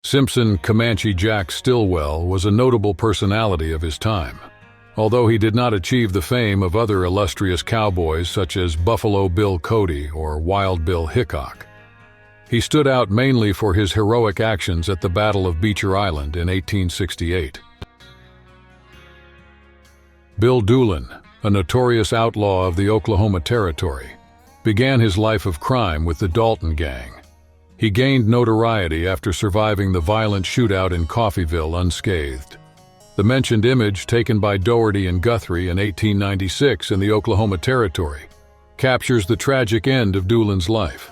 Simpson Comanche Jack Stillwell was a notable personality of his time, although he did not achieve the fame of other illustrious cowboys such as Buffalo Bill Cody or Wild Bill Hickok. He stood out mainly for his heroic actions at the Battle of Beecher Island in 1868. Bill Doolin, a notorious outlaw of the Oklahoma Territory, began his life of crime with the Dalton Gang. He gained notoriety after surviving the violent shootout in Coffeyville unscathed. The mentioned image, taken by Doherty and Guthrie in 1896 in the Oklahoma Territory, captures the tragic end of Doolin's life.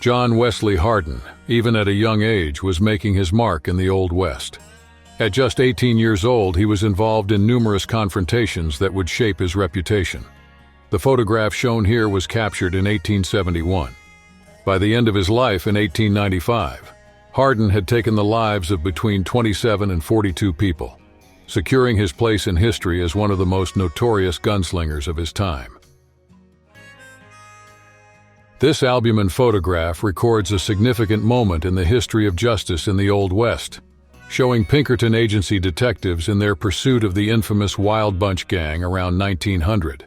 John Wesley Harden, even at a young age, was making his mark in the Old West. At just 18 years old, he was involved in numerous confrontations that would shape his reputation. The photograph shown here was captured in 1871. By the end of his life in 1895, Harden had taken the lives of between 27 and 42 people, securing his place in history as one of the most notorious gunslingers of his time. This albumen photograph records a significant moment in the history of justice in the Old West, showing Pinkerton agency detectives in their pursuit of the infamous Wild Bunch Gang around 1900.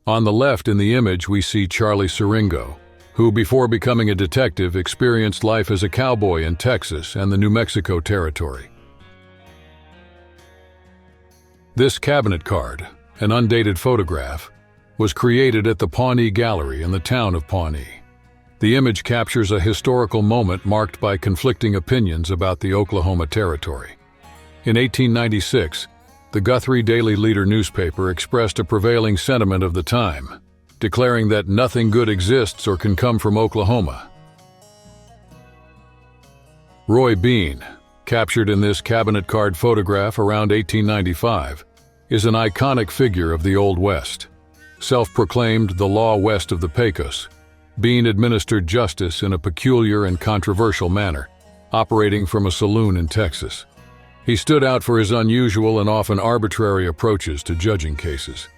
On the left in the image we see Charlie Siringo, who before becoming a detective experienced life as a cowboy in Texas and the New Mexico Territory. This cabinet card, an undated photograph, was created at the Pawnee Gallery in the town of Pawnee. The image captures a historical moment marked by conflicting opinions about the Oklahoma Territory. In 1896, the Guthrie Daily Leader newspaper expressed a prevailing sentiment of the time, declaring that nothing good exists or can come from Oklahoma. Roy Bean, captured in this cabinet card photograph around 1895, is an iconic figure of the Old West. Self-proclaimed the law west of the Pecos, Bean administered justice in a peculiar and controversial manner, operating from a saloon in Texas. He stood out for his unusual and often arbitrary approaches to judging cases.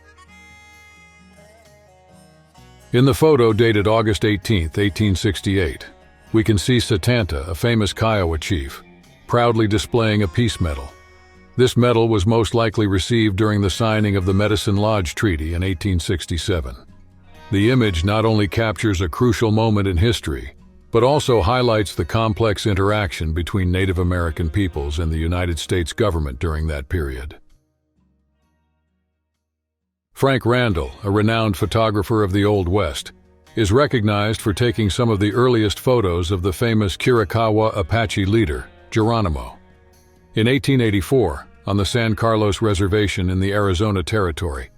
In the photo dated August 18, 1868, we can see Satanta, a famous Kiowa chief, proudly displaying a peace medal. This medal was most likely received during the signing of the Medicine Lodge Treaty in 1867. The image not only captures a crucial moment in history, but also highlights the complex interaction between Native American peoples and the United States government during that period. Frank Randall, a renowned photographer of the Old West, is recognized for taking some of the earliest photos of the famous Chiricahua Apache leader, Geronimo. In 1884, on the San Carlos Reservation in the Arizona Territory,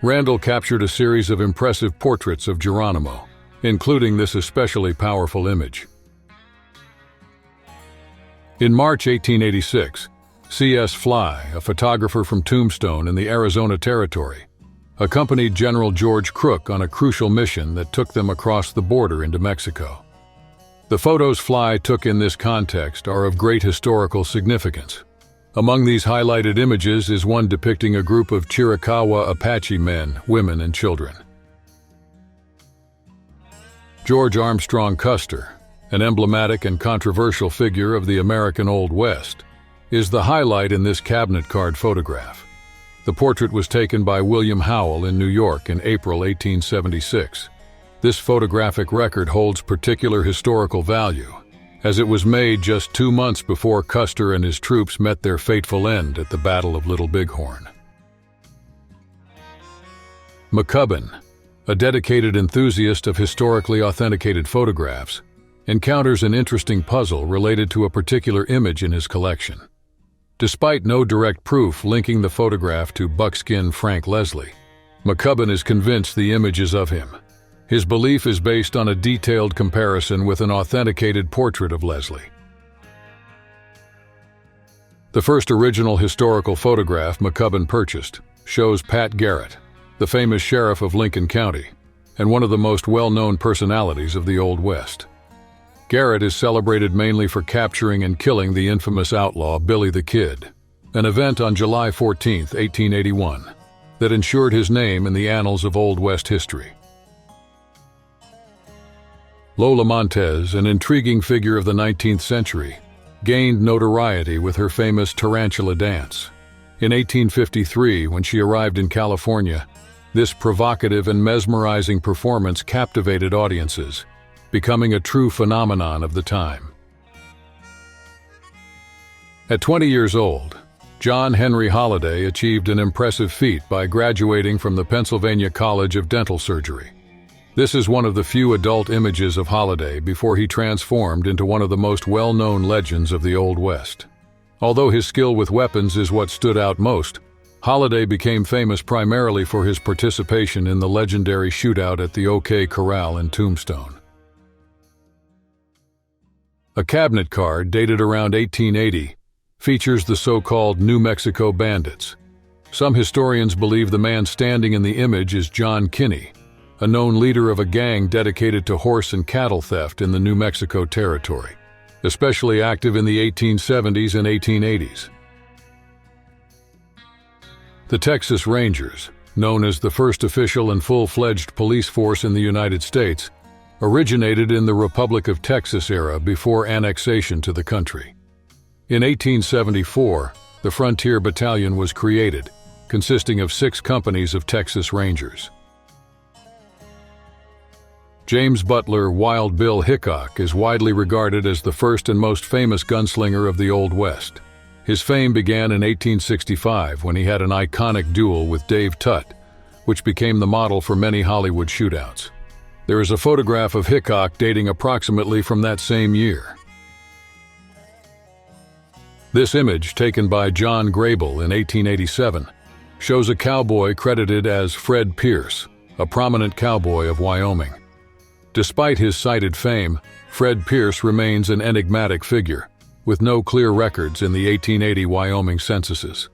Randall captured a series of impressive portraits of Geronimo, including this especially powerful image. In March 1886, C.S. Fly, a photographer from Tombstone in the Arizona Territory, accompanied General George Crook on a crucial mission that took them across the border into Mexico. The photos Fly took in this context are of great historical significance. Among these highlighted images is one depicting a group of Chiricahua Apache men, women, and children. George Armstrong Custer, an emblematic and controversial figure of the American Old West, is the highlight in this cabinet card photograph. The portrait was taken by William Howell in New York in April 1876. This photographic record holds particular historical value, as it was made just 2 months before Custer and his troops met their fateful end at the Battle of Little Bighorn. McCubbin, a dedicated enthusiast of historically authenticated photographs, encounters an interesting puzzle related to a particular image in his collection. Despite no direct proof linking the photograph to Buckskin Frank Leslie, McCubbin is convinced the image is of him. His belief is based on a detailed comparison with an authenticated portrait of Leslie. The first original historical photograph McCubbin purchased shows Pat Garrett, the famous sheriff of Lincoln County, and one of the most well-known personalities of the Old West. Garrett is celebrated mainly for capturing and killing the infamous outlaw Billy the Kid, an event on July 14, 1881, that ensured his name in the annals of Old West history. Lola Montez, an intriguing figure of the 19th century, gained notoriety with her famous tarantula dance. In 1853, when she arrived in California, this provocative and mesmerizing performance captivated audiences, becoming a true phenomenon of the time. At 20 years old, John Henry Holliday achieved an impressive feat by graduating from the Pennsylvania College of Dental Surgery. This is one of the few adult images of Holliday before he transformed into one of the most well-known legends of the Old West. Although his skill with weapons is what stood out most, Holliday became famous primarily for his participation in the legendary shootout at the OK Corral in Tombstone. A cabinet card dated around 1880 features the so-called New Mexico Bandits. Some historians believe the man standing in the image is John Kinney, a known leader of a gang dedicated to horse and cattle theft in the New Mexico Territory, especially active in the 1870s and 1880s. The Texas Rangers, known as the first official and full-fledged police force in the United States, originated in the Republic of Texas era before annexation to the country. In 1874, the Frontier Battalion was created, consisting of 6 companies of Texas Rangers. James Butler Wild Bill Hickok is widely regarded as the first and most famous gunslinger of the Old West. His fame began in 1865 when he had an iconic duel with Dave Tutt, which became the model for many Hollywood shootouts. There is a photograph of Hickok dating approximately from that same year. This image, taken by John Grable in 1887, shows a cowboy credited as Fred Pierce, a prominent cowboy of Wyoming. Despite his cited fame, Fred Pierce remains an enigmatic figure, with no clear records in the 1880 Wyoming censuses.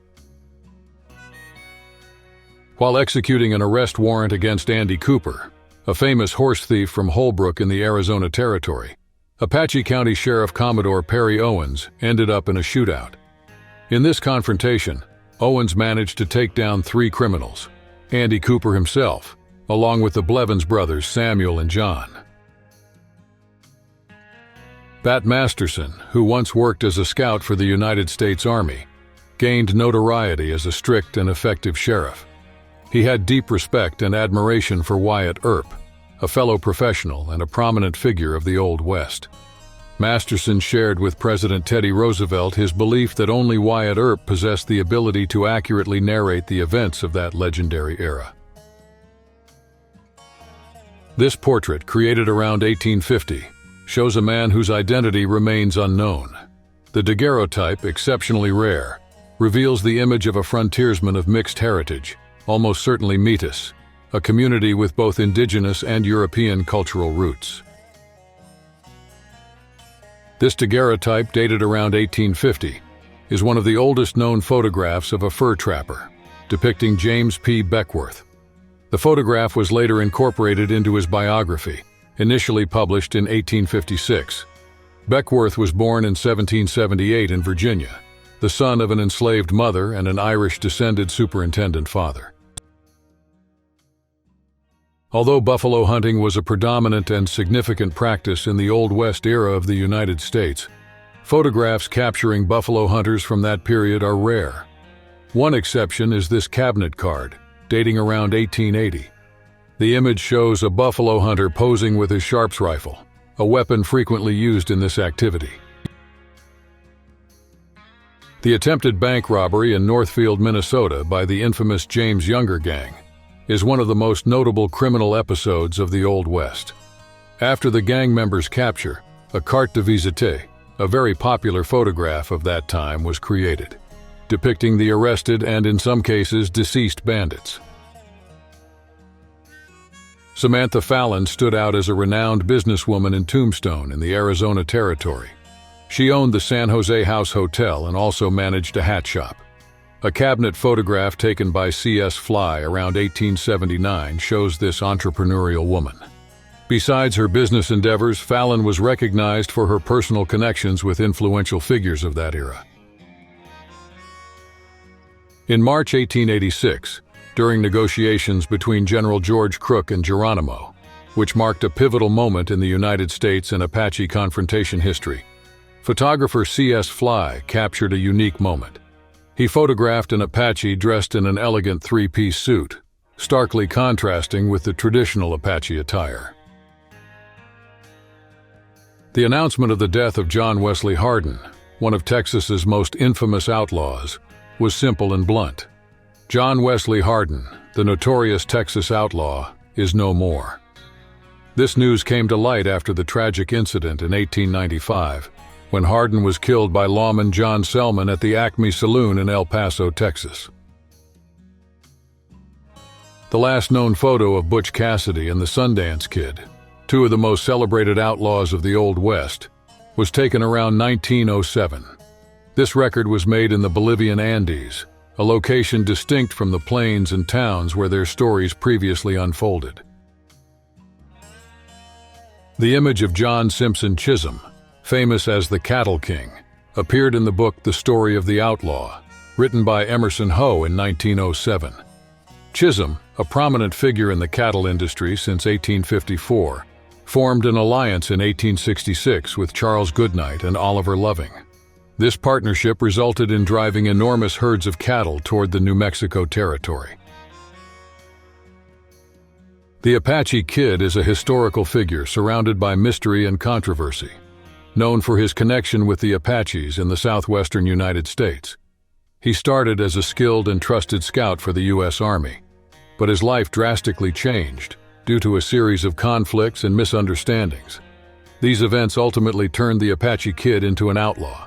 While executing an arrest warrant against Andy Cooper, a famous horse thief from Holbrook in the Arizona Territory, Apache County Sheriff Commodore Perry Owens ended up in a shootout. In this confrontation, Owens managed to take down 3 criminals, Andy Cooper himself, along with the Blevins brothers Samuel and John. Bat Masterson, who once worked as a scout for the United States Army, gained notoriety as a strict and effective sheriff. He had deep respect and admiration for Wyatt Earp, a fellow professional and a prominent figure of the Old West. Masterson shared with President Teddy Roosevelt his belief that only Wyatt Earp possessed the ability to accurately narrate the events of that legendary era. This portrait, created around 1850, shows a man whose identity remains unknown. The daguerreotype, exceptionally rare, reveals the image of a frontiersman of mixed heritage, almost certainly Metis, a community with both indigenous and European cultural roots. This daguerreotype, dated around 1850, is one of the oldest known photographs of a fur trapper, depicting James P. Beckworth. The photograph was later incorporated into his biography, initially published in 1856. Beckworth was born in 1778 in Virginia, the son of an enslaved mother and an Irish-descended superintendent father. Although buffalo hunting was a predominant and significant practice in the Old West era of the United States, photographs capturing buffalo hunters from that period are rare. One exception is this cabinet card, dating around 1880. The image shows a buffalo hunter posing with his Sharps rifle, a weapon frequently used in this activity. The attempted bank robbery in Northfield, Minnesota by the infamous James Younger gang is one of the most notable criminal episodes of the Old West. After the gang members' capture, a carte de visite, a very popular photograph of that time, was created, depicting the arrested and, in some cases, deceased bandits. Samantha Fallon stood out as a renowned businesswoman in Tombstone in the Arizona Territory. She owned the San Jose House Hotel and also managed a hat shop. A cabinet photograph taken by C.S. Fly around 1879 shows this entrepreneurial woman. Besides her business endeavors, Fallon was recognized for her personal connections with influential figures of that era. In March 1886, during negotiations between General George Crook and Geronimo, which marked a pivotal moment in the United States and Apache confrontation history. Photographer C.S. Fly captured a unique moment. He photographed an Apache dressed in an elegant three-piece suit, starkly contrasting with the traditional Apache attire. The announcement of the death of John Wesley Harden, one of Texas's most infamous outlaws, was simple and blunt. John Wesley Harden, the notorious Texas outlaw, is no more. This news came to light after the tragic incident in 1895, when Harden was killed by lawman John Selman at the Acme Saloon in El Paso, Texas. The last known photo of Butch Cassidy and the Sundance Kid, two of the most celebrated outlaws of the Old West, was taken around 1907. This record was made in the Bolivian Andes, a location distinct from the plains and towns where their stories previously unfolded. The image of John Simpson Chisum, famous as the Cattle King, appeared in the book The Story of the Outlaw, written by Emerson Hough in 1907. Chisum, a prominent figure in the cattle industry since 1854, formed an alliance in 1866 with Charles Goodnight and Oliver Loving. This partnership resulted in driving enormous herds of cattle toward the New Mexico territory. The Apache Kid is a historical figure surrounded by mystery and controversy. Known for his connection with the Apaches in the southwestern United States, he started as a skilled and trusted scout for the U.S. Army, but his life drastically changed due to a series of conflicts and misunderstandings. These events ultimately turned the Apache Kid into an outlaw,